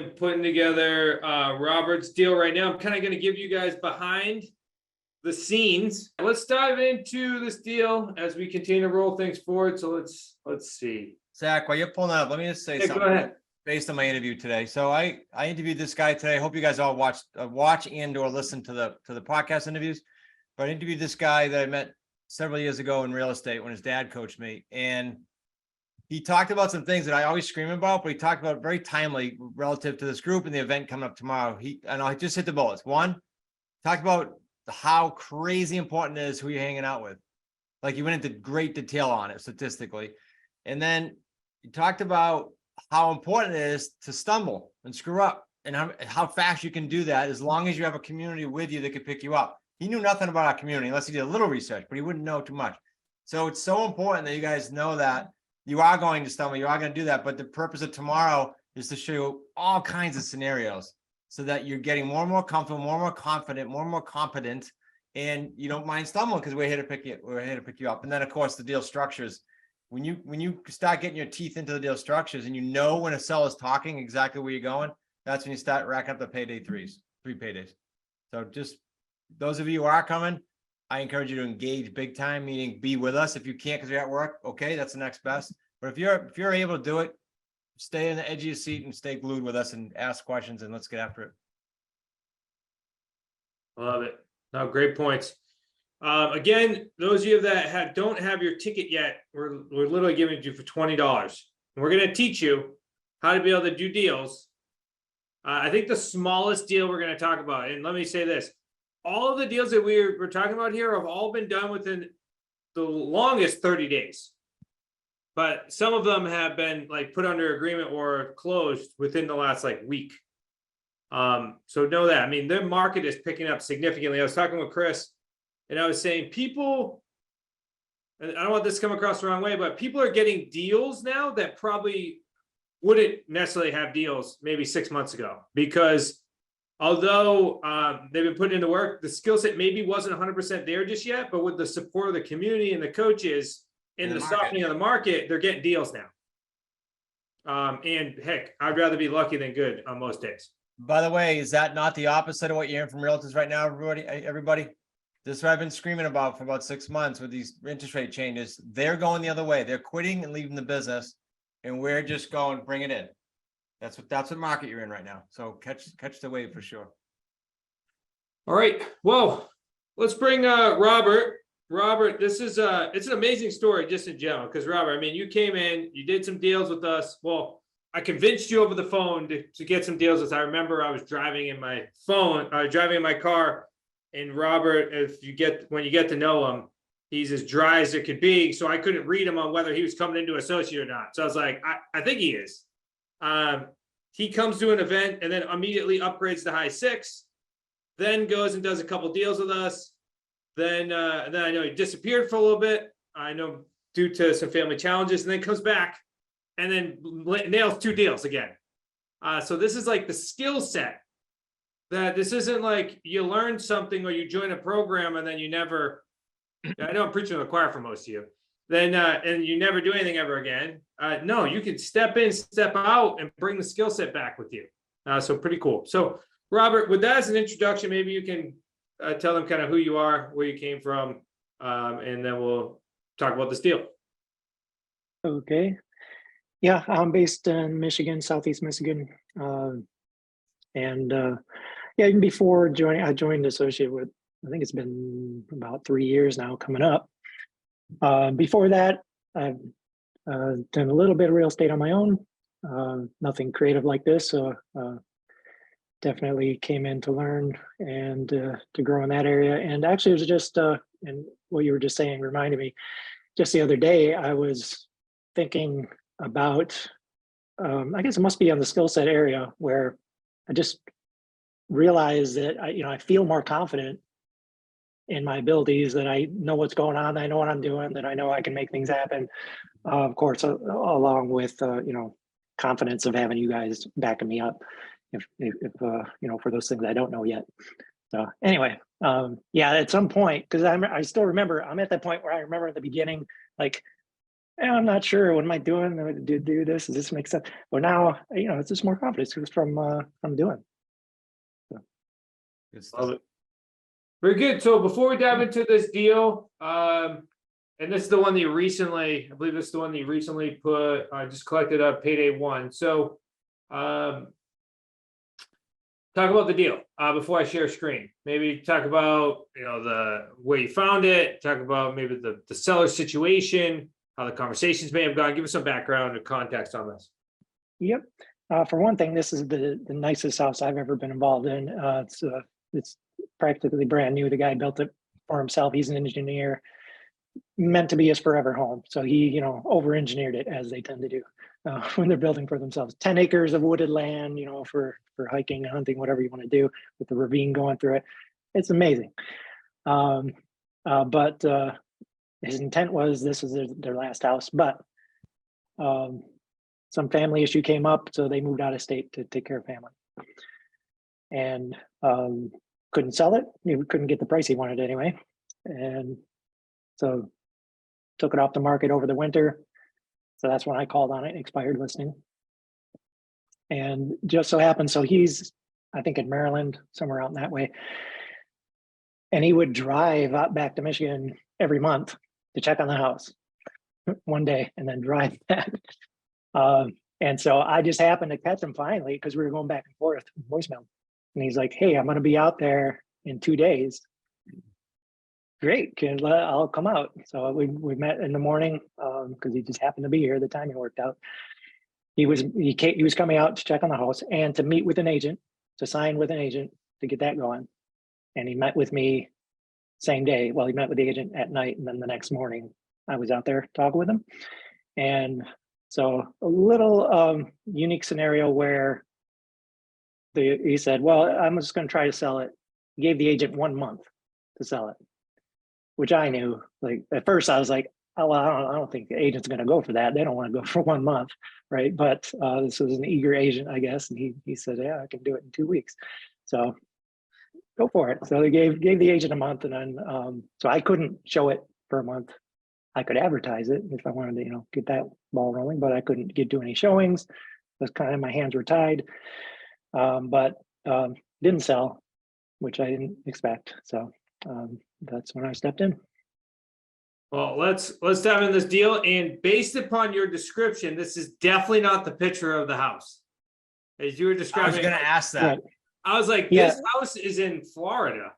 am putting together Robert's deal right now. I'm kind of going to give you guys behind the scenes. Let's dive into this deal as we continue to roll things forward. So let's see. Zach, while you're pulling that up, let me just say something. Go ahead. Based on my interview today. So I interviewed this guy today. I hope you guys all watch and or listen to the podcast interviews. But I interviewed this guy that I met several years ago in real estate when his dad coached me. And he talked about some things that I always scream about, but he talked about very timely relative to this group and the event coming up tomorrow. I just hit the bullets. One, talked about how crazy important it is who you're hanging out with. Like he went into great detail on it statistically. And then he talked about how important it is to stumble and screw up and how fast you can do that as long as you have a community with you that could pick you up. He knew nothing about our community unless he did a little research, but he wouldn't know too much. So it's so important that you guys know that you are going to stumble, you are going to do that. But the purpose of tomorrow is to show you all kinds of scenarios so that you're getting more and more comfortable, more and more confident, more and more competent, and you don't mind stumbling because we're here to pick you up. And then of course the deal structures. When you start getting your teeth into the deal structures and you know when a seller's talking exactly where you're going, that's when you start racking up the payday three paydays. So just those of you who are coming, I encourage you to engage big time, meaning be with us. If you can't because you're at work, okay, that's the next best. But if you're able to do it, stay in the edge of your seat and stay glued with us and ask questions and let's get after it. Love it. No, great points. Again, those of you that don't have your ticket yet, we're literally giving it to you for $20. And we're going to teach you how to be able to do deals. I think the smallest deal we're going to talk about, and let me say this, all of the deals that we're talking about here have all been done within the longest 30 days. But some of them have been like put under agreement or closed within the last like week. So know that. I mean, their market is picking up significantly. I was talking with Chris, and I was saying people, and I don't want this to come across the wrong way, but people are getting deals now that probably wouldn't necessarily have deals maybe 6 months ago, because although they've been putting into work, the skill set maybe wasn't 100% there just yet, but with the support of the community and the coaches and the softening of the market, they're getting deals now. And heck, I'd rather be lucky than good on most days. By the way, is that not the opposite of what you're hearing from realtors right now, everybody? This is what I've been screaming about for about 6 months with these interest rate changes. They're going the other way. They're quitting and leaving the business, and we're just going, bring it in. That's what market you're in right now. So catch the wave for sure. All right. Well, let's bring Robert. Robert, this is it's an amazing story just in general, because Robert, I mean, you came in, you did some deals with us. Well, I convinced you over the phone to get some deals with us. I remember I was driving in my car. And Robert, when you get to know him, he's as dry as it could be. So I couldn't read him on whether he was coming into associate or not. So I was like, I think he is. He comes to an event and then immediately upgrades to high six, then goes and does a couple deals with us. Then I know he disappeared for a little bit. I know due to some family challenges, and then comes back and then nails 2 deals again. So this is like the skill set. That this isn't like you learn something or you join a program and then you never, I know I'm preaching to the choir for most of you, then and you never do anything ever again. No, you can step in, step out, and bring the skill set back with you. So pretty cool. So Robert, with that as an introduction, maybe you can tell them kind of who you are, where you came from, and then we'll talk about this deal. Okay. Yeah, I'm based in Michigan, Southeast Michigan. Yeah, even before I joined associate with, I think it's been about 3 years now coming up. Before that, I've done a little bit of real estate on my own, nothing creative like this. So definitely came in to learn and to grow in that area. And actually it was just, and what you were just saying reminded me, just the other day, I was thinking about, I guess it must be on the skill set area where I just realized that I feel more confident in my abilities, that I know what's going on, that I know what I'm doing, that I know I can make things happen. Of course, along with confidence of having you guys backing me up, if for those things I don't know yet. So anyway, yeah, at some point, because I still remember, I'm at that point where I remember at the beginning, like I'm not sure. What am I doing? Do this? Does this make sense? Well, now, it's just more confidence from doing. Good stuff. Love it. Very good. So before we dive into this deal, and this is the one that you recently, I believe this is the one that you recently put, just collected up payday one. So, talk about the deal before I share screen. Maybe talk about the where you found it. Talk about maybe the seller situation, how the conversations may have gone. Give us some background and context on this. Yep. For one thing, this is the nicest house I've ever been involved in. It's practically brand new. The guy built it for himself. He's an engineer, meant to be his forever home. So he, over-engineered it, as they tend to do when they're building for themselves. 10 acres of wooded land, for hiking, hunting, whatever you want to do, with the ravine going through it. It's amazing. But his intent was this was their last house, but some family issue came up, so they moved out of state to take care of family, and couldn't sell it. He couldn't get the price he wanted anyway, and so took it off the market over the winter. So that's when I called on it, expired listing. And just so happened, so he's, I think, in Maryland, somewhere out in that way, and he would drive out back to Michigan every month to check on the house one day and then drive back. And so I just happened to catch him finally because we were going back and forth voicemail. And he's like, "Hey, I'm going to be out there in 2 days." Great, I'll come out. So we met in the morning because he just happened to be here. The timing worked out. He was coming out to check on the house and to meet with an agent, to sign with an agent to get that going. And he met with me same day. Well, he met with the agent at night, and then the next morning I was out there talking with him. And so a little unique scenario where he said, "Well, I'm just going to try to sell it." He gave the agent 1 month to sell it, which I knew. Like at first I was like, "Oh, well, I don't think the agent's going to go for that. They don't want to go for 1 month." Right. But this was an eager agent, I guess. And he said, "Yeah, I can do it in 2 weeks." So go for it. So they gave the agent a month, and then so I couldn't show it for a month. I could advertise it if I wanted to, get that ball rolling, but I couldn't do any showings. That's kind of, my hands were tied. But didn't sell, which I didn't expect. So that's when I stepped in. Well, let's dive into this deal. And based upon your description, this is definitely not the picture of the house. As you were I was describing, going to ask that. Yeah. I was like, Yeah. this house is in Florida.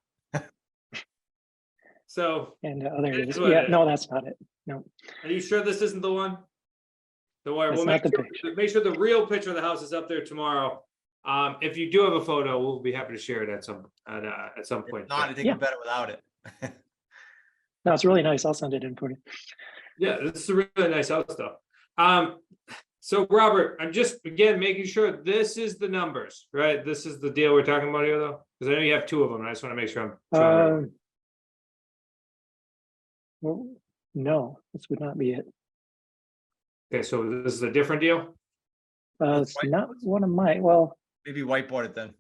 So, And there it is. what Yeah, it is. no, that's not it. No, Are you sure this isn't the one? Don't worry, that's we'll not make the sure, picture. make sure the real picture of the house is up there tomorrow. If you do have a photo, we'll be happy to share it at some point. If not, I think Yeah. we're better without it. No, it's really nice. I'll send it in for you. Yeah, this is a really nice house though. So Robert, I'm just again making sure this is the numbers, right? This is the deal we're talking about here though, because I know you have 2 of them. And I just want to make sure I'm showing it. Well, no, this would not be it. Okay, so this is a different deal. It's not one of my. Well, Maybe whiteboard it then.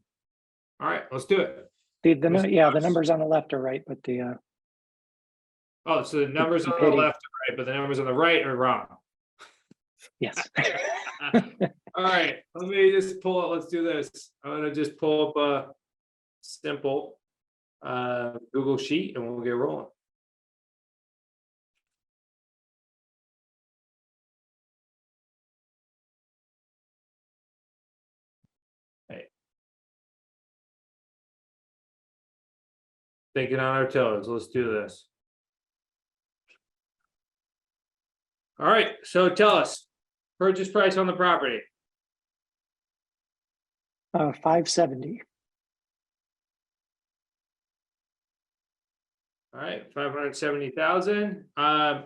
All right, let's do it. the Mr. numbers on the left are right, but the Oh, so the numbers on the payday. left are right, but the numbers on the right are wrong. yes. All right, let me just pull it. Let's do this. I'm gonna just pull up a simple Google sheet and we'll get rolling. Hey. Thinking on our toes. Let's do this. All right, so tell us purchase price on the property. 570. All right, 570,000.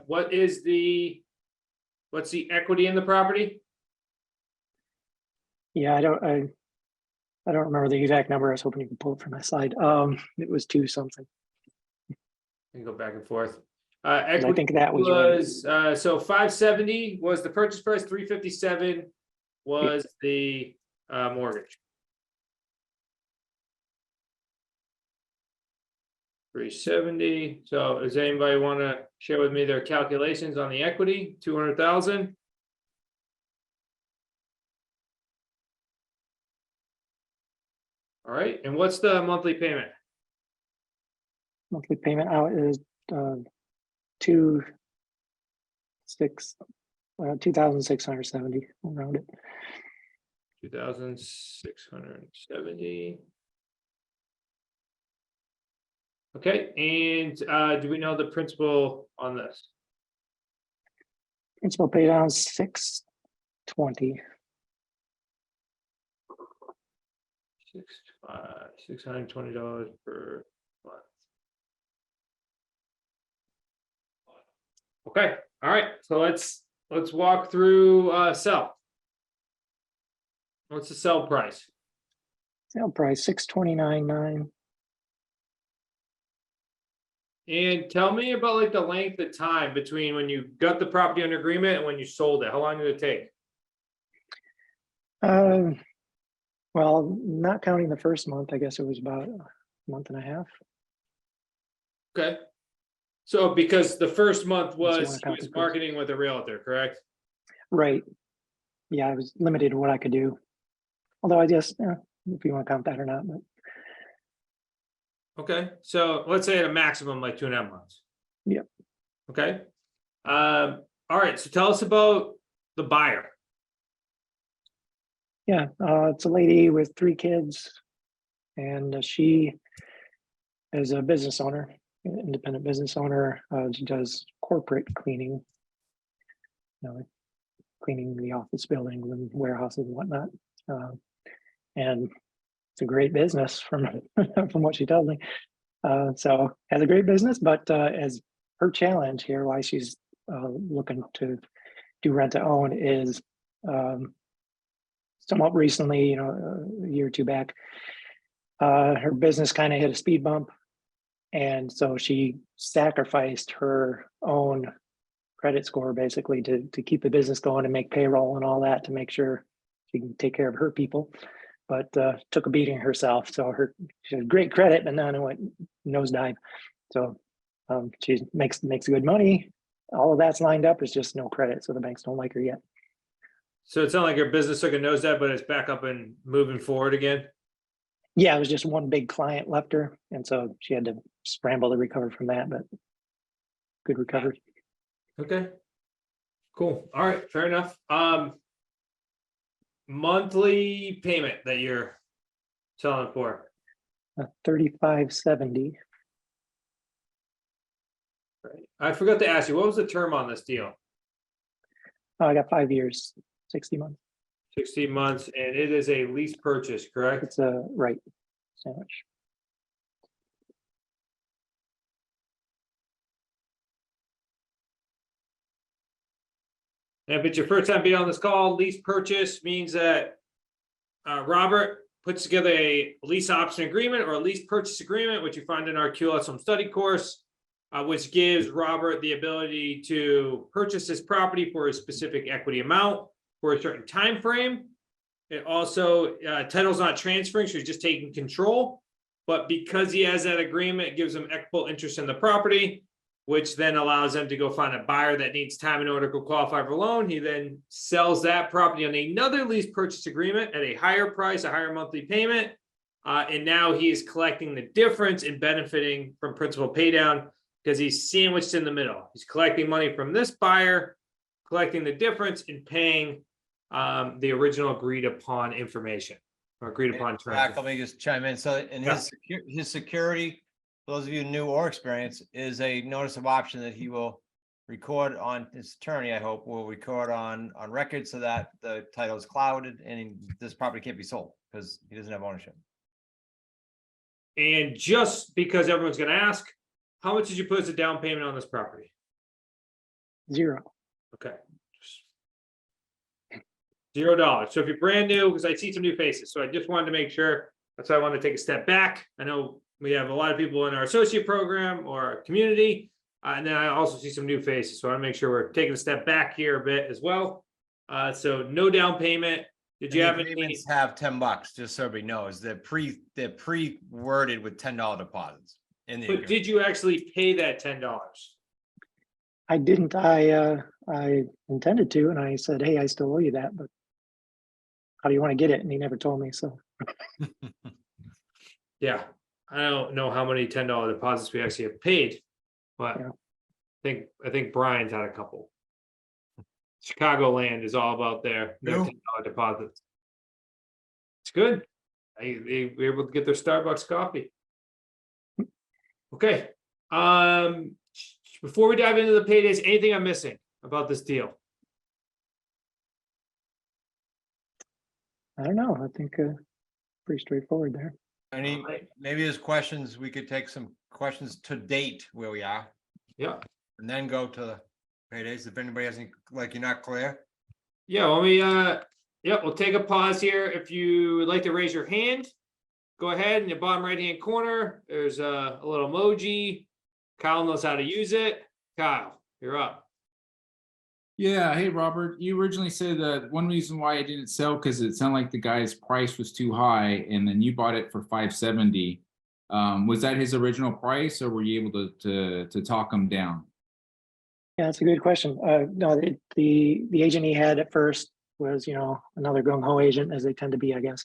What's the equity in the property? Yeah, I don't remember the exact number. I was hoping you could pull it from my side. It was 2 something. You can go back and forth. I Equity think that was right. So 570 was the purchase price, 357 was the mortgage. 370. So does anybody want to share with me their calculations on the equity? 200,000. All right, and what's the monthly payment? Monthly payment out is 2,670 around it. 2,670. Okay, and do we know the principal on this? Principal pay down 620. $620 per month. Okay, all right. So let's walk through sell. What's the sell price? Sale price 629.9. And tell me about like the length of time between when you got the property under agreement and when you sold it. How long did it take? Well, not counting the first month, I guess it was about a month and a half. Okay. So because the first month Unless you was wanna he count was the first. marketing with a realtor, correct? Right. Yeah, I was limited to what I could do. Although I guess, if you want to count that or not, but Okay, so let's say at a maximum like 2.5 months. Yep. Okay. All right, so tell us about the buyer. yeah, it's a lady with 3 kids, and she is a business owner, independent business owner. She does corporate cleaning, cleaning the office buildings and warehouses and whatnot. And it's a great business from from what she tells me. So has a great business, but as her challenge here, why she's looking to do rent to own is somewhat recently, a year or two back, her business kind of hit a speed bump. And so she sacrificed her own credit score basically to keep the business going and make payroll and all that to make sure she can take care of her people. But took a beating herself. So she had great credit, but then it went nosedive. So she makes good money. All of that's lined up. It's just no credit. So the banks don't like her yet. So it's not like her business took a nosedive, but it's back up and moving forward again. Yeah, it was just one big client left her. And so she had to scramble to recover from that, but good recovery. Okay. Cool. All right, fair enough. Monthly payment that you're selling for. 3570. Right. I forgot to ask you, what was the term on this deal? I got 5 years, 60 months. 16 months, and it is a lease purchase, correct? It's a right sandwich. And if it's your first time being on this call, lease purchase means that Robert puts together a lease option agreement or a lease purchase agreement, which you find in our QLS Home Study course, which gives Robert the ability to purchase this property for a specific equity amount for a certain time frame. It also, title's not transferring, so he's just taking control. But because he has that agreement, it gives him equitable interest in the property, which then allows them to go find a buyer that needs time in order to qualify for a loan. He then sells that property on another lease purchase agreement at a higher price, a higher monthly payment. And now he is collecting the difference and benefiting from principal paydown because he's sandwiched in the middle. He's collecting money from this buyer, collecting the difference and paying the original agreed upon information or agreed upon terms. Zach, let me just chime in. So in his security, for those of you new or experienced, is a notice of option that he will record on his attorney, I hope, will record on record so that the title is clouded and this property can't be sold because he doesn't have ownership. And just because everyone's going to ask, how much did you put as a down payment on this property? 0. Okay. $0. So if you're brand new, because I see some new faces, so I just wanted to make sure. That's why I wanted to take a step back. I know we have a lot of people in our associate program or our community, and then I also see some new faces. So I want to make sure we're taking a step back here a bit as well. So no down payment. Did you have any? Agreements have $10, just so everybody knows. They're pre-worded with $10 deposits. in the But agreement. did you actually pay that $10? I didn't. I intended to, and I said, "Hey, I still owe you that, but how do you want to get it?" And he never told me. So Yeah, I don't know how many $10 deposits we actually have paid, but Yeah. I think Brian's had a couple. Chicagoland is all about their True. $10 deposits. It's good. They were able to get their Starbucks coffee. Okay. Before we dive into the paydays, anything I'm missing about this deal? I don't know. I think pretty straightforward there. Any, maybe there's questions, we could take some questions to date where we are, Yeah. and then go to the paydays. If anybody has any, like you're not clear. Yeah, let me yeah, we'll take a pause here. If you would like to raise your hand, go ahead in the bottom right hand corner. There's a little emoji. Kyle knows how to use it. Kyle, you're up. Yeah, hey Robert, you originally said that one reason why I didn't sell because it sounded like the guy's price was too high, and then you bought it for 570. Was that his original price, or were you able to talk him down? Yeah, that's a good question. No, the agent he had at first was, another gung ho agent, as they tend to be, I guess,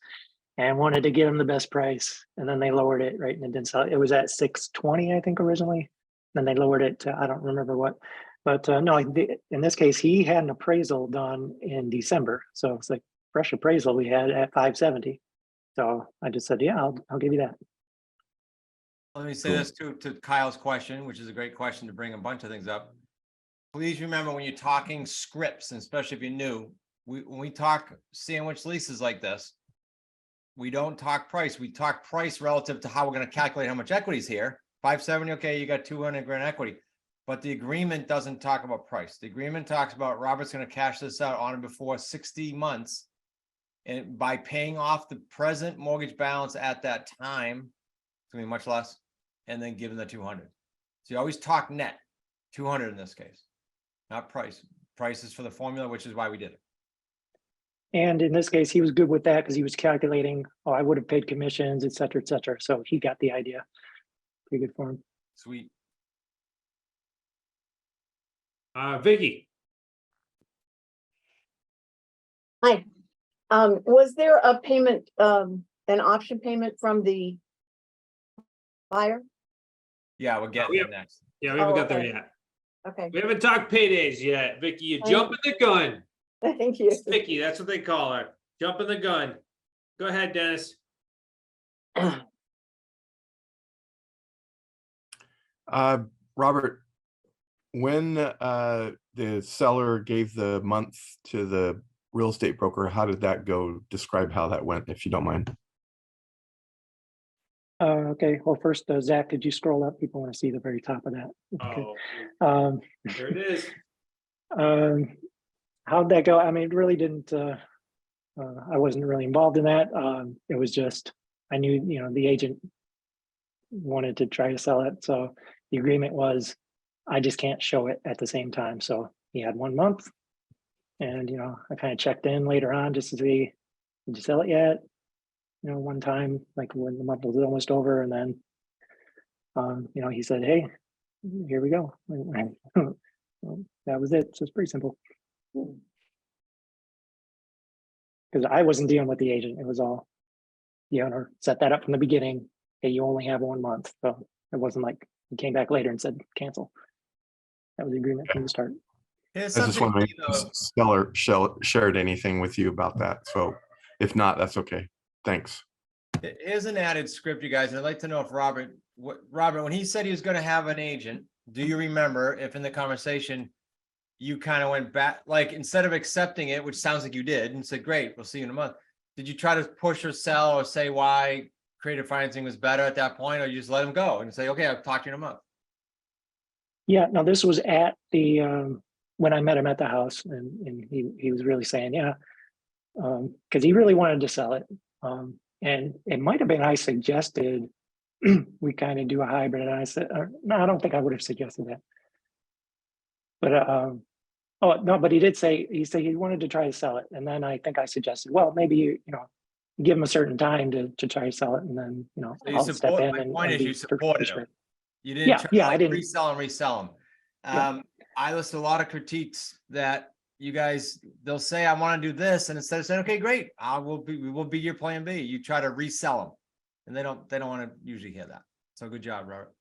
and wanted to get him the best price, and then they lowered it, right? And it didn't sell. It was at 620, I think, originally. Then they lowered it to I don't remember what. But no, in this case, he had an appraisal done in December, so it's like fresh appraisal we had at 570. So I just said, yeah, I'll give you that. Let me say this to Kyle's question, which is a great question to bring a bunch of things up. Please remember when you're talking scripts, and especially if you're new, when we talk sandwich leases like this, we don't talk price. We talk price relative to how we're going to calculate how much equity is here. 570, okay, you got 200 grand equity. But the agreement doesn't talk about price. The agreement talks about Robert's going to cash this out on and before 60 months. And by paying off the present mortgage balance at that time, it's going to be much less, and then give him the 200. So you always talk net, 200 in this case, not price. Price is for the formula, which is why we did it. And in this case, he was good with that because he was calculating, oh, I would have paid commissions, et cetera, et cetera. So he got the idea. Pretty good for him. Sweet. Vicky. Hi. Was there a payment, an option payment from the buyer? Yeah, we'll get there next. Yeah, we haven't got there okay. yet. Okay, We haven't talked paydays yet. Vicky, you Oh. jumping the gun. thank you. Vicky, that's what they call her. Jumping the gun. Go ahead, Dennis. Robert, when the seller gave the month to the real estate broker, how did that go? Describe how that went, if you don't mind. Okay, well, first, Zach, could you scroll up? People want to see the very top of that. Okay. Oh, there it is. How'd that go? I mean, it really didn't, I wasn't really involved in that. It was just, I knew, the agent wanted to try to sell it. So the agreement was, I just can't show it at the same time. So he had 1 month. And, I kind of checked in later on just to see, did you sell it yet? One time, like when the month was almost over, and then, he said, hey, here we go. Well, that was it. So it's pretty simple. Because I wasn't dealing with the agent. It was all the owner set that up from the beginning. Hey, you only have 1 month. So it wasn't like he came back later and said, cancel. That was the agreement from the start. Here's I just something want to key, make though. the seller shared anything with you about that. So if not, that's okay. Thanks. Here's an added script, you guys. And I'd like to know if Robert, when he said he was going to have an agent, do you remember if in the conversation you kind of went back, like instead of accepting it, which sounds like you did, and said, great, we'll see you in a month. Did you try to push or sell or say why creative financing was better at that point, or you just let him go and say, okay, I'll talk to you in a month? Yeah, no, this was at the, when I met him at the house, and he was really saying, yeah, because he really wanted to sell it. And it might have been I suggested we kind of do a hybrid, and I said, no, I don't think I would have suggested that. But oh no, but he did say he wanted to try to sell it, and then I think I suggested, well, maybe you give him a certain time to try to sell it, and then So you I'll step support, in my and point is be you supported him. You didn't Yeah, try to yeah, I like didn't. resell and resell them. Yeah. I list a lot of critiques that you guys, they'll say, I want to do this. And instead of saying, okay, great, we will be your plan B. You try to resell them and they don't want to usually hear that. So good job, Robert.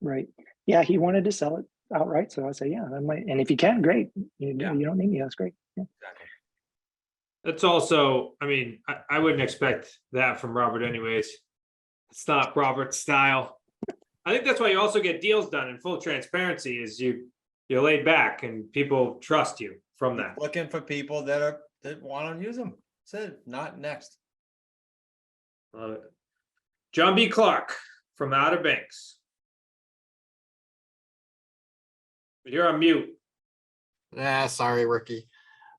Right. Yeah, he wanted to sell it outright. So I say, yeah, that might, and if you can, great. You don't need me. That's great. Yeah. Exactly. That's also, I mean, I wouldn't expect that from Robert anyways. It's not Robert's style. I think that's why you also get deals done in full transparency is you're laid back and people trust you from that. Looking for people that want to use them. That's it. Not next. Love it. John B. Clark from Outer Banks. You're on mute. Yeah, sorry, rookie.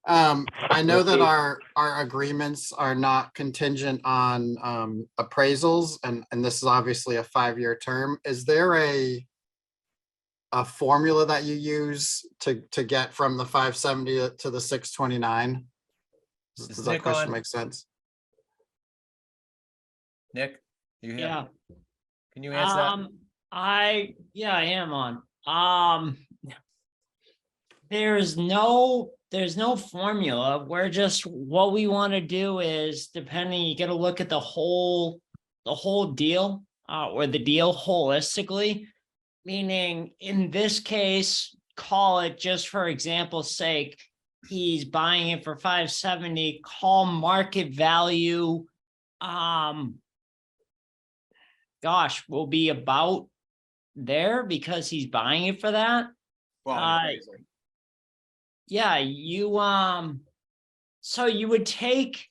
I know that Rookie. our agreements are not contingent on appraisals, and this is obviously a 5-year term. Is there a formula that you use to get from the 570 to the 629? Is Does that Nick question on? make sense? Nick, you here? Yeah. Can you answer that? I am on. There's no formula. We're just, what we want to do is, depending, you got to look at the whole deal, or the deal holistically. Meaning, in this case, call it, just for example's sake, he's buying it for 570, call market value, will be about there because he's buying it for that. Well, appraisal. Yeah, so you would take,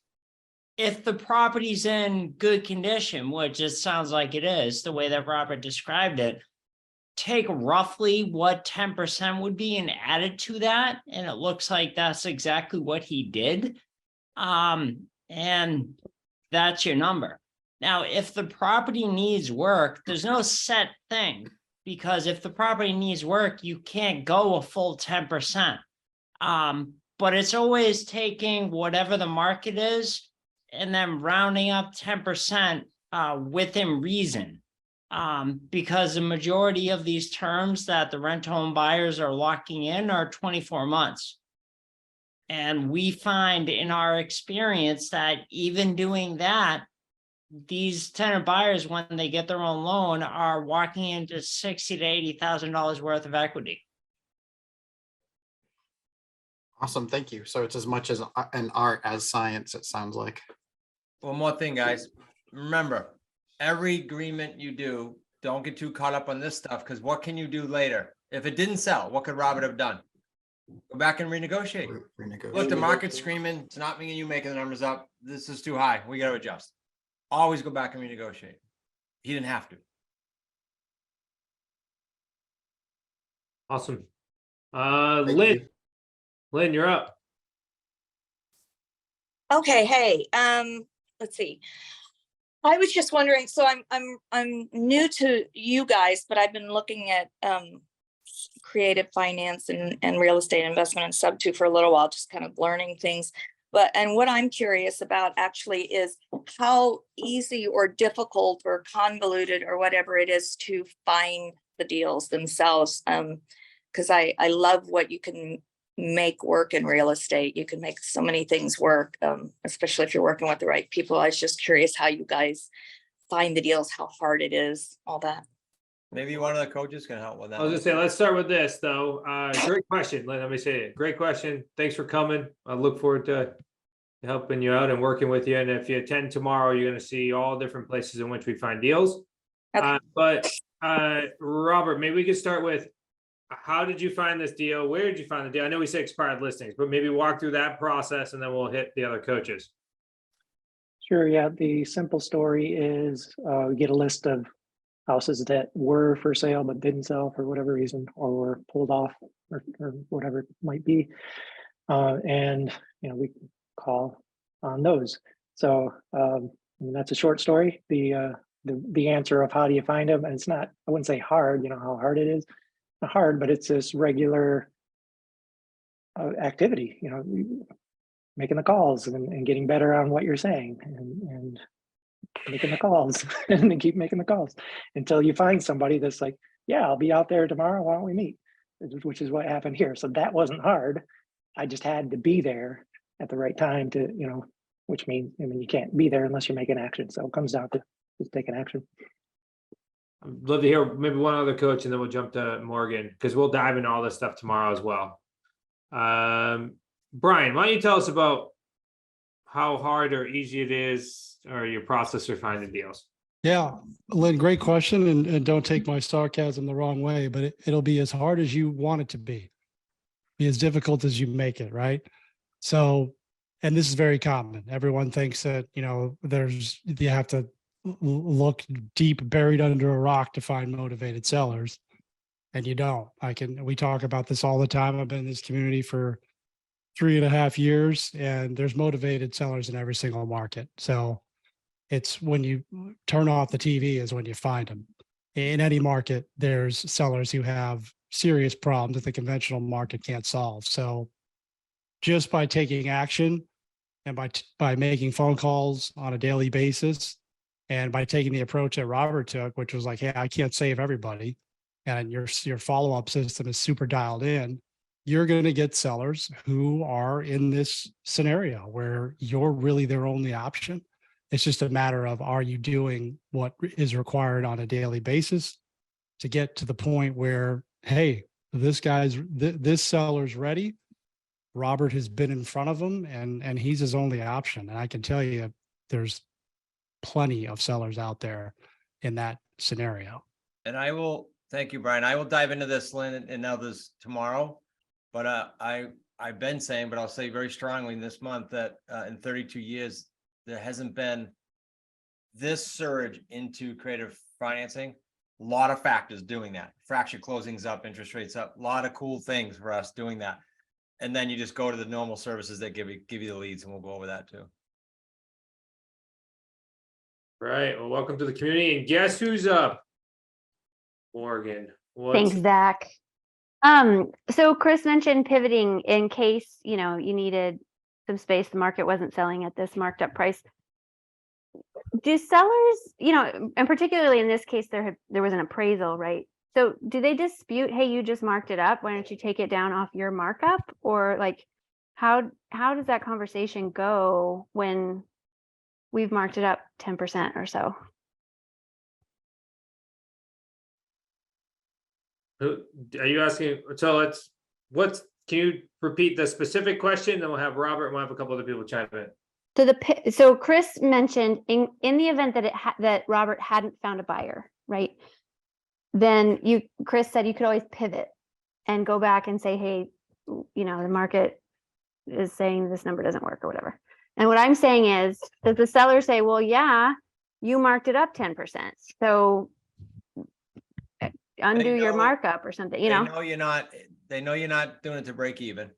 if the property's in good condition, which it sounds like it is, the way that Robert described it, take roughly what 10% would be and add it to that. And it looks like that's exactly what he did. And that's your number. Now, if the property needs work, there's no set thing, because if the property needs work, you can't go a full 10%. But it's always taking whatever the market is and then rounding up 10% within reason. Because the majority of these terms that the rent home buyers are locking in are 24 months. And we find in our experience that even doing that, these tenant buyers, when they get their own loan, are walking into $60,000 to $80,000 worth of equity. Awesome, thank you. So it's as much as an art as science, it sounds like. One more thing, guys. Remember, every agreement you do, don't get too caught up on this stuff, because what can you do later? If it didn't sell, what could Robert have done? Go back and renegotiate. Look, the market's screaming. It's not me and you making the numbers up. This is too high. We got to adjust. Always go back and renegotiate. He didn't have to. Awesome. Thank Lynn. you. Lynn, you're up. Okay, hey, let's see. I was just wondering, so I'm new to you guys, but I've been looking at creative finance and real estate investment and sub two for a little while, just kind of learning things. And what I'm curious about actually is how easy or difficult or convoluted or whatever it is to find the deals themselves. Because I love what you can make work in real estate. You can make so many things work, especially if you're working with the right people. I was just curious how you guys find the deals, how hard it is, all that. Maybe one of the coaches can help with that. I was gonna say, let's start with this though. Great question. Let me say it. Great question. Thanks for coming. I look forward to helping you out and working with you. And if you attend tomorrow, you're gonna see all different places in which we find deals. Okay. But Robert, maybe we could start with, how did you find this deal? Where did you find the deal? I know we say expired listings, but maybe walk through that process and then we'll hit the other coaches. Sure. Yeah. The simple story is we get a list of houses that were for sale but didn't sell for whatever reason, or were pulled off, or whatever it might be. And we call on those. So that's a short story. The answer of how do you find them, and it's not, I wouldn't say hard, how hard it is. Not hard, but it's this regular activity, making the calls and getting better on what you're saying, and making the calls and then keep making the calls until you find somebody that's like, yeah, I'll be out there tomorrow. Why don't we meet? Which is what happened here. So that wasn't hard. I just had to be there at the right time to, which means, you can't be there unless you're making action. So it comes down to just taking action. I'd love to hear maybe one other coach and then we'll jump to Morgan because we'll dive into all this stuff tomorrow as well. Brian, why don't you tell us about how hard or easy it is or your process for finding deals? Yeah, Lynn, great question. And don't take my sarcasm the wrong way, but it'll be as hard as you want it to be as difficult as you make it, right? So, and this is very common. Everyone thinks that, you have to look deep, buried under a rock to find motivated sellers. And you don't. We talk about this all the time. I've been in this community for 3.5 years, and there's motivated sellers in every single market. So it's when you turn off the TV is when you find them. In any market, there's sellers who have serious problems that the conventional market can't solve. So just by taking action and by making phone calls on a daily basis, and by taking the approach that Robert took, which was like, hey, I can't save everybody, and your follow-up system is super dialed in, you're going to get sellers who are in this scenario where you're really their only option. It's just a matter of, are you doing what is required on a daily basis to get to the point where, hey, this seller's ready. Robert has been in front of him and he's his only option. And I can tell you there's plenty of sellers out there in that scenario. And thank you, Brian. I will dive into this, Lynn, and others tomorrow. But I've been saying, but I'll say very strongly this month that in 32 years, there hasn't been this surge into creative financing. A lot of factors doing that. Fracture closings up, interest rates up, a lot of cool things for us doing that. And then you just go to the normal services that give you the leads, and we'll go over that too. Right. Well, welcome to the community. And guess who's up? Morgan. Thanks, Zach. So Chris mentioned pivoting in case, you needed some space, the market wasn't selling at this marked up price. Do sellers, and particularly in this case, there was an appraisal, right? So do they dispute, hey, you just marked it up, why don't you take it down off your markup? Or like, how does that conversation go when we've marked it up 10% or so? Are you asking? So can you repeat the specific question? Then we'll have Robert and we'll have a couple other people chime in. So Chris mentioned in the event that that Robert hadn't found a buyer, right? Then Chris said you could always pivot and go back and say, hey, the market is saying this number doesn't work or whatever. And what I'm saying is, does the seller say, well, yeah, you marked it up 10%. So undo your markup or something, They know you're not doing it to break even.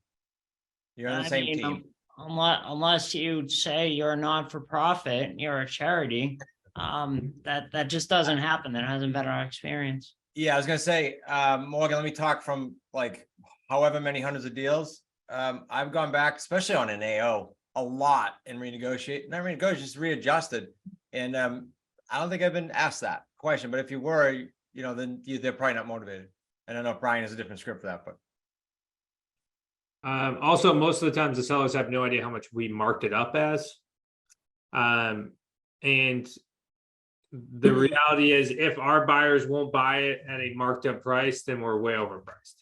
You're on the same team. Unless you say you're a non-for-profit, you're a charity, that just doesn't happen. That hasn't been our experience. Yeah, I was gonna say, Morgan, let me talk from like however many hundreds of deals. I've gone back, especially on an AO, a lot and just readjusted. And I don't think I've been asked that question, but if you were, then they're probably not motivated. And I know Brian has a different script for that, but. Also, most of the times the sellers have no idea how much we marked it up as. And the reality is, if our buyers won't buy it at a marked up price, then we're way overpriced.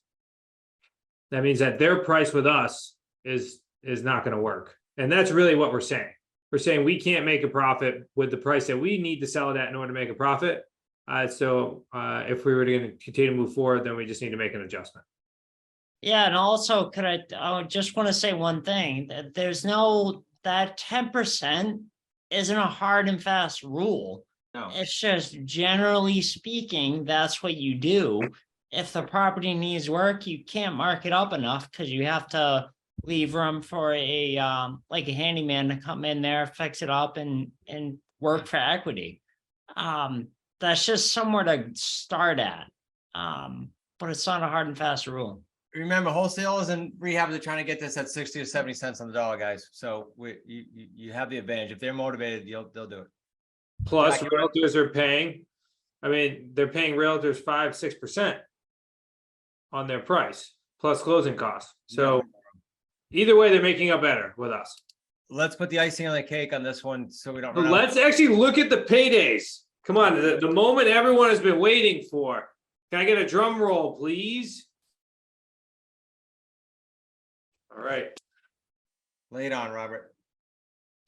That means that their price with us is not going to work. And that's really what we're saying. We're saying we can't make a profit with the price that we need to sell it at in order to make a profit. So if we were going to continue to move forward, then we just need to make an adjustment. Yeah, and also I just want to say one thing, that that 10% isn't a hard and fast rule. No. It's just generally speaking, that's what you do. If the property needs work, you can't mark it up enough because you have to leave room for a handyman to come in there, fix it up and work for equity. That's just somewhere to start at. But it's not a hard and fast rule. Remember, wholesalers and rehabs are trying to get this at 60 or 70 cents on the dollar, guys. So you have the advantage. If they're motivated, they'll do it. Plus Yeah, realtors are paying, I mean, they're paying realtors 5-6% on their price, plus closing costs. So either way, they're making up better with us. let's put the icing on the cake on this one so we don't But run out. let's actually look at the paydays. Come on, the moment everyone has been waiting for. Can I get a drum roll, please? All right. Lay it on, Robert.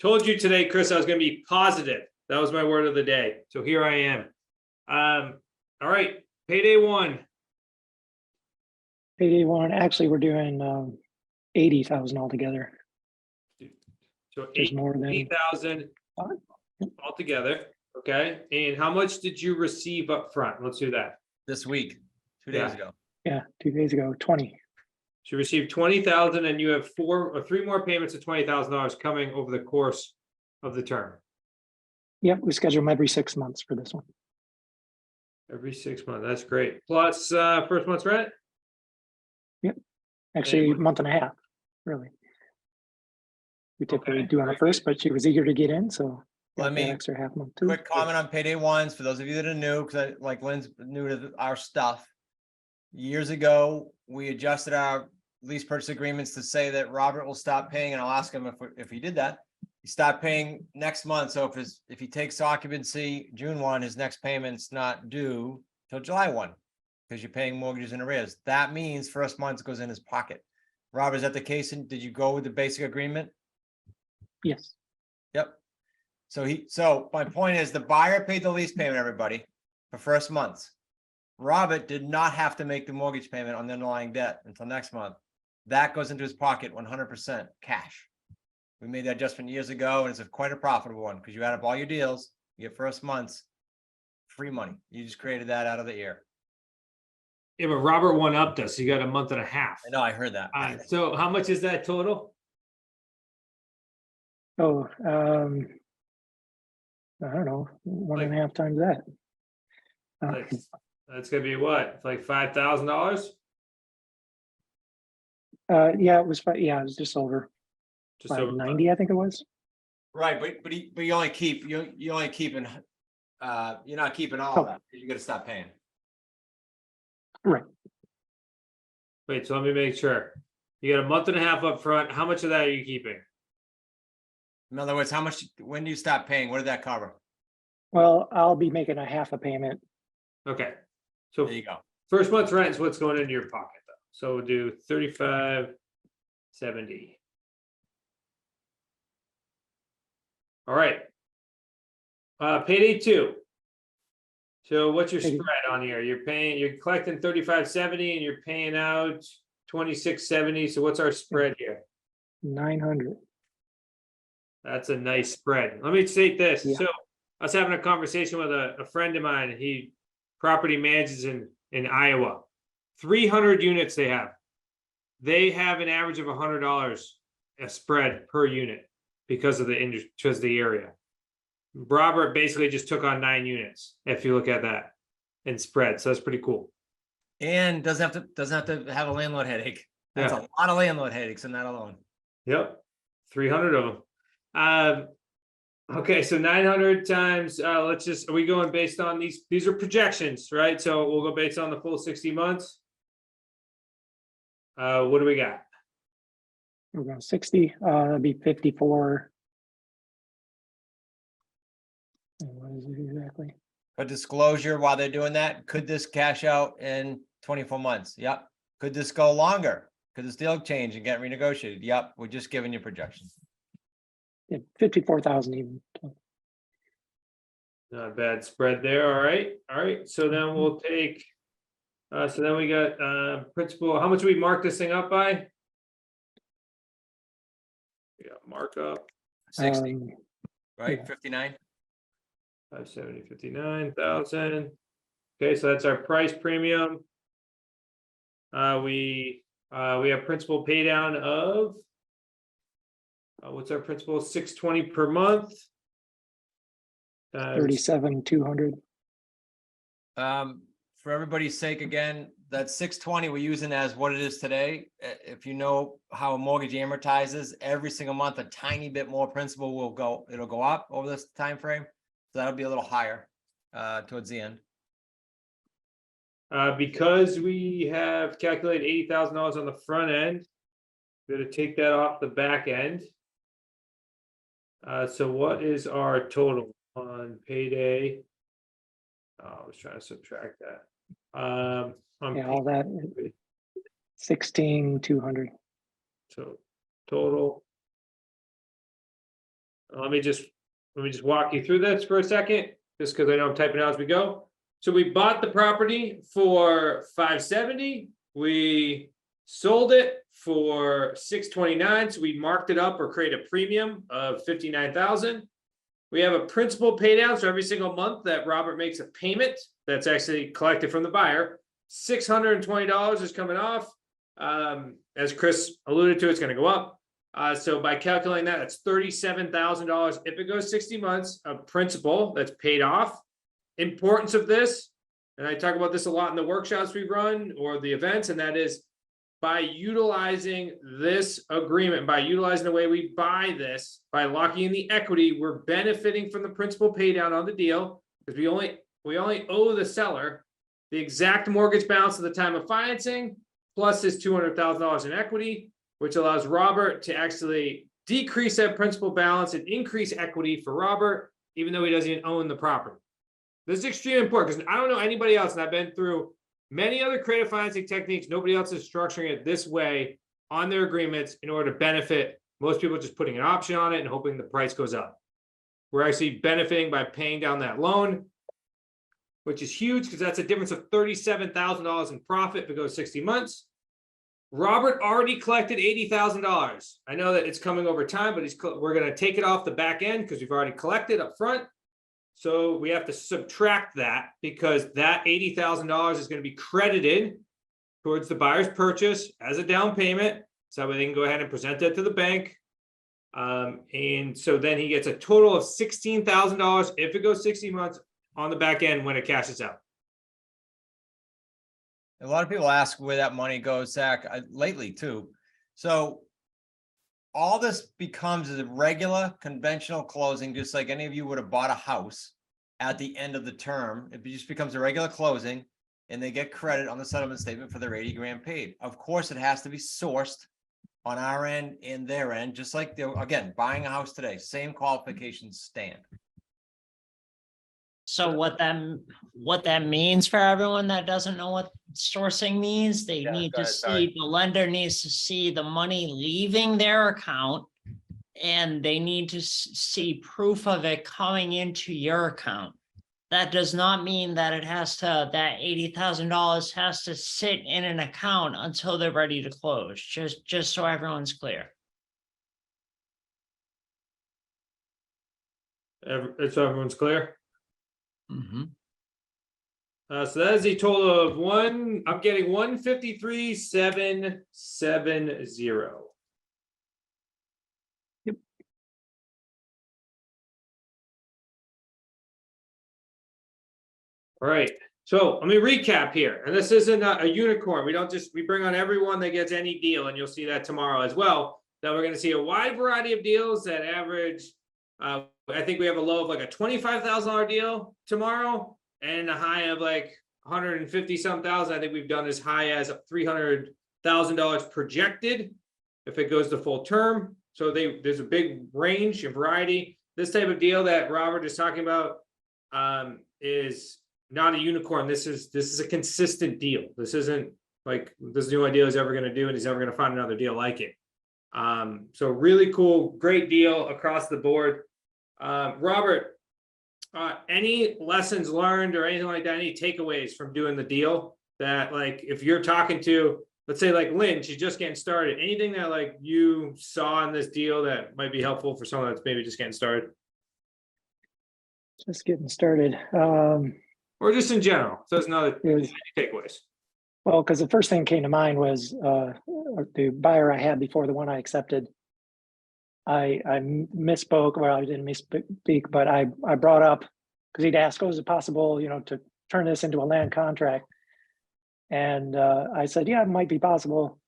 Told you today, Chris, I was going to be positive. That was my word of the day. So here I am. All right. Payday 1. Payday 1, actually, we're doing 80,000 altogether. So There's more than 80,000 altogether. Okay. And how much did you receive up front? Let's do that. This week, 2 days ago. yeah, 2 days ago, 20. So you received 20,000 and you have 4 or 3 more payments of $20,000 coming over the course of the term. Yep, we schedule them every 6 months for this one. Every 6 months. That's great. Plus first month's rent. Actually, a And- month and a half, really. We typically Okay, do on the very first, but she was eager to get in, so Let got me- that extra half month too. Quick comment on payday ones for those of you that are new, because like Lynn's new to our stuff. Years ago, we adjusted our lease purchase agreements to say that Robert will stop paying, and I'll ask him if he did that. He stopped paying next month, so if he takes occupancy June 1, his next payment's not due till July 1, because you're paying mortgages in arrears. That means first month goes in his pocket. Robert, is that the case? And did you go with the basic agreement? Yes, Yep. So my point is the buyer paid the lease payment, everybody, for first months. Robert did not have to make the mortgage payment on the underlying debt until next month. That goes into his pocket 100% cash. We made that adjustment years ago, and it's quite a profitable one because you add up all your deals, you get first month's free money. You just created that out of the air. Yeah, but Robert one-upped us. You got a month and a half. I know, I heard that. So how much is that total? oh, I don't know, one and a half times that. That's gonna be what? Like $5,000? Yeah, it was, yeah, it was just over Just over 590, I think it was. Right, but you only keep you only keeping you're not keeping all of that because you got to stop paying. Right. Wait, so let me make sure. You got a month and a half up front. How much of that are you keeping? In other words, how much when do you stop paying? What did that cover? Well, I'll be making a half a payment. Okay. So There you go. first month's rent is what's going into your pocket though. So we'll do 35.70. All right. Payday 2. So what's your Payday- spread on here? You're collecting 35.70 and you're paying out 26.70. So what's our spread here? 900. That's a nice spread. Let me state this. Yeah. So I was having a conversation with a friend of mine. He property manages in Iowa. 300 units they have. They have an average of $100 a spread per unit because of the industry, because of the area. Robert basically just took on 9 units, if you look at that, in spread. So that's pretty cool. And doesn't have to have a landlord headache. That's Yeah. a lot of landlord headaches in that alone. Yep. 300 of them. Okay, so 900 times, are we going based on these are projections, right? So we'll go based on the full 60 months. What do we got? We're going 60, that'd be 54. What is it exactly? A disclosure while they're doing that, could this cash out in 24 months? Yep. Could this go longer? Could this deal change and get renegotiated? Yep. We're just giving you projections. Yeah, 54,000 even. Not a bad spread there. All right. So then we'll take, so then we got principal. How much we mark this thing up by? We got markup 60, right? yeah. 59. 570, 59,000. Okay, so that's our price premium. We have principal pay down of what's our principal? 620 per month. 37,200. For everybody's sake, again, that 620 we're using as what it is today. If you know how a mortgage amortizes, every single month a tiny bit more principal it'll go up over this time frame. So that'll be a little higher towards the end. Because we have calculated $80,000 on the front end, we're gonna take that off the back end. So what is our total on payday? I was trying to subtract that. On Yeah, all that, 16,200. So total. Let me just walk you through this for a second, just because I know I'm typing out as we go. So we bought the property for 570. We sold it for 629. So we marked it up or created a premium of 59,000. We have a principal pay down. So every single month that Robert makes a payment that's actually collected from the buyer, $620 is coming off. As Chris alluded to, it's going to go up. So by calculating that, it's $37,000 if it goes 60 months of principal that's paid off. Importance of this, and I talk about this a lot in the workshops we run or the events, and that is by utilizing this agreement, by utilizing the way we buy this, by locking in the equity, we're benefiting from the principal pay down on the deal because we only owe the seller the exact mortgage balance at the time of financing plus his $200,000 in equity, which allows Robert to actually decrease that principal balance and increase equity for Robert, even though he doesn't even own the property. This is extremely important because I don't know anybody else, and I've been through many other creative financing techniques. Nobody else is structuring it this way on their agreements in order to benefit. Most people are just putting an option on it and hoping the price goes up. We're actually benefiting by paying down that loan, which is huge because that's a difference of $37,000 in profit if it goes 60 months. Robert already collected $80,000. I know that it's coming over time, but we're going to take it off the back end because we've already collected up front. So we have to subtract that because that $80,000 is going to be credited towards the buyer's purchase as a down payment. So they can go ahead and present that to the bank. And so then he gets a total of $16,000 if it goes 60 months on the back end when it cashes out. A lot of people ask where that money goes, Zach, lately too. So all this becomes a regular conventional closing, just like any of you would have bought a house at the end of the term. It just becomes a regular closing and they get credit on the settlement statement for their 80 grand paid. Of course, it has to be sourced on our end and their end, just like they're, again, buying a house today, same qualifications stand. So what that means for everyone that doesn't know what sourcing means, they need go to ahead, sorry. see, the lender needs to see the money leaving their account. And they need to see proof of it coming into your account. That does not mean that it has to, that $80,000 has to sit in an account until they're ready to close, just so everyone's clear. So everyone's clear. Mm-hmm. So that is a total of I'm getting 153,770. Yep. All right. So let me recap here. And this isn't a unicorn. We bring on everyone that gets any deal, and you'll see that tomorrow as well. That we're going to see a wide variety of deals that average. I think we have a low of like a $25,000 deal tomorrow and a high of like 150 some thousand. I think we've done as high as $300,000 projected if it goes to full term. So there's a big range and variety. This type of deal that Robert is talking about is not a unicorn. This is a consistent deal. This isn't like this new idea he's ever going to do, and he's never going to find another deal like it. So really cool, great deal across the board. Robert, any lessons learned or anything like that, any takeaways from doing the deal that, like, if you're talking to, let's say like Lynn, she's just getting started, anything that like you saw in this deal that might be helpful for someone that's maybe just getting started? Just getting started. Or just in general. So it's another Is- takeaways. Well, because the first thing that came to mind was the buyer I had before the one I accepted. I misspoke, well, I didn't misspeak, but I brought up, because he'd asked, oh, is it possible, to turn this into a land contract? And I said, yeah, it might be possible.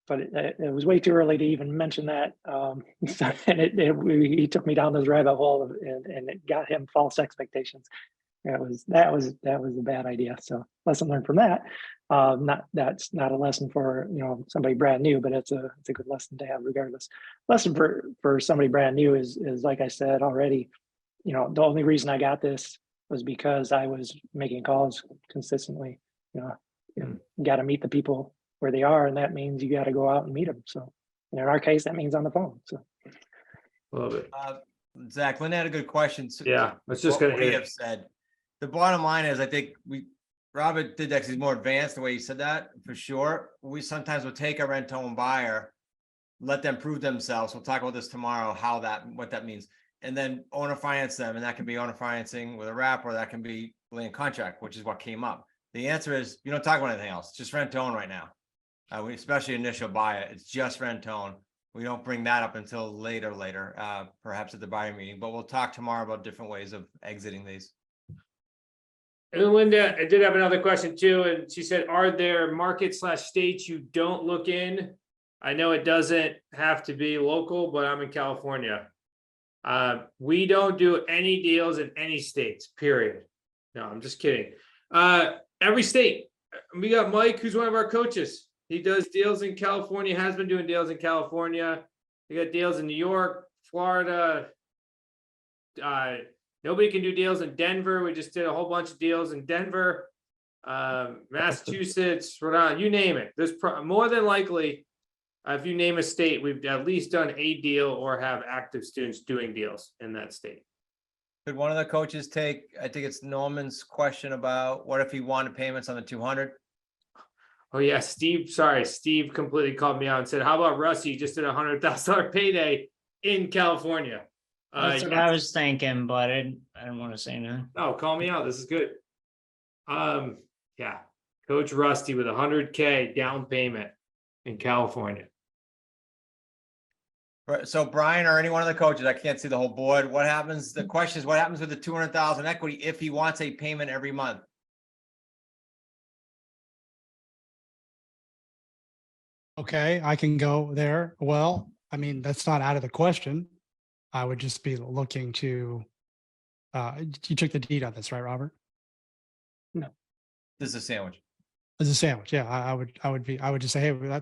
but it was way too early to even mention that. And he took me down this rabbit hole and it got him false expectations. That was a bad idea. So lesson learned from that. That's not a lesson for somebody brand new, but it's a good lesson to have regardless. Lesson for somebody brand new is like I said already, the only reason I got this was because I was making calls consistently. You got to meet the people where they are, and that means you got to go out and meet them. So in our case, that means on the phone. So Love it. Zach, Lynn had a good question. So Yeah, let's just what gonna we hit have it. said. The bottom line is, I think Robert did actually more advanced the way he said that for sure. We sometimes will take a rent-to-own buyer, let them prove themselves. We'll talk about this tomorrow, what that means. And then owner finance them. And that can be owner financing with a wrap, or that can be land contract, which is what came up. The answer is you don't talk about anything else, just rent-to-own right now. Especially initial buyer, it's just rent-to-own. We don't bring that up until later, perhaps at the buyer meeting, but we'll talk tomorrow about different ways of exiting these. And Linda, I did have another question too, and she said, are there markets/states you don't look in? I know it doesn't have to be local, but I'm in California. We don't do any deals in any states, period. No, I'm just kidding. Every state. We got Mike, who's one of our coaches. He does deals in California, has been doing deals in California. We got deals in New York, Florida. Nobody can do deals in Denver. We just did a whole bunch of deals in Denver, Massachusetts, Rhode Island, you name it. There's more than likely, if you name a state, we've at least done a deal or have active students doing deals in that state. Could one of the coaches take, I think it's Norman's question about what if he wanted payments on the 200? Oh yeah, Steve, sorry, Steve completely called me out and said, how about Rusty? You just did $100,000 payday in California. That's what I was thinking, but I didn't want to say no. Oh, call me out. This is good. Yeah, Coach Rusty with $100K down payment in California. Right, so Brian or any one of the coaches, I can't see the whole board. What happens? The question is, what happens with the 200,000 equity if he wants a payment every month? Okay, I can go there. Well, I mean, that's not out of the question. I would just be looking to, you took the deed on this, right, Robert? no. This is a sandwich. As a sandwich, yeah, I would just say, hey,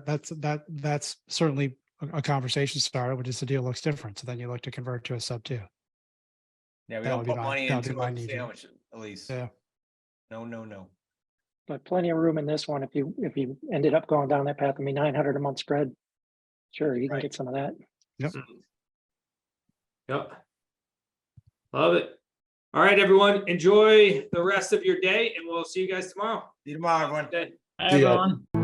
that's certainly a conversation starter, but just the deal looks different. So then you look to convert to a sub 2. Yeah, we That don't would be put my- money that would be into my a knee jerk. sandwich, at least. Yeah. No. But plenty of room in this one. If you ended up going down that path, I mean, 900 a month spread. Sure, you can Right. get some of that. Yep. Yep. Love it. All right, everyone, enjoy the rest of your day and we'll see you guys tomorrow. See you tomorrow, everyone. Okay. Hi, See ya. everyone.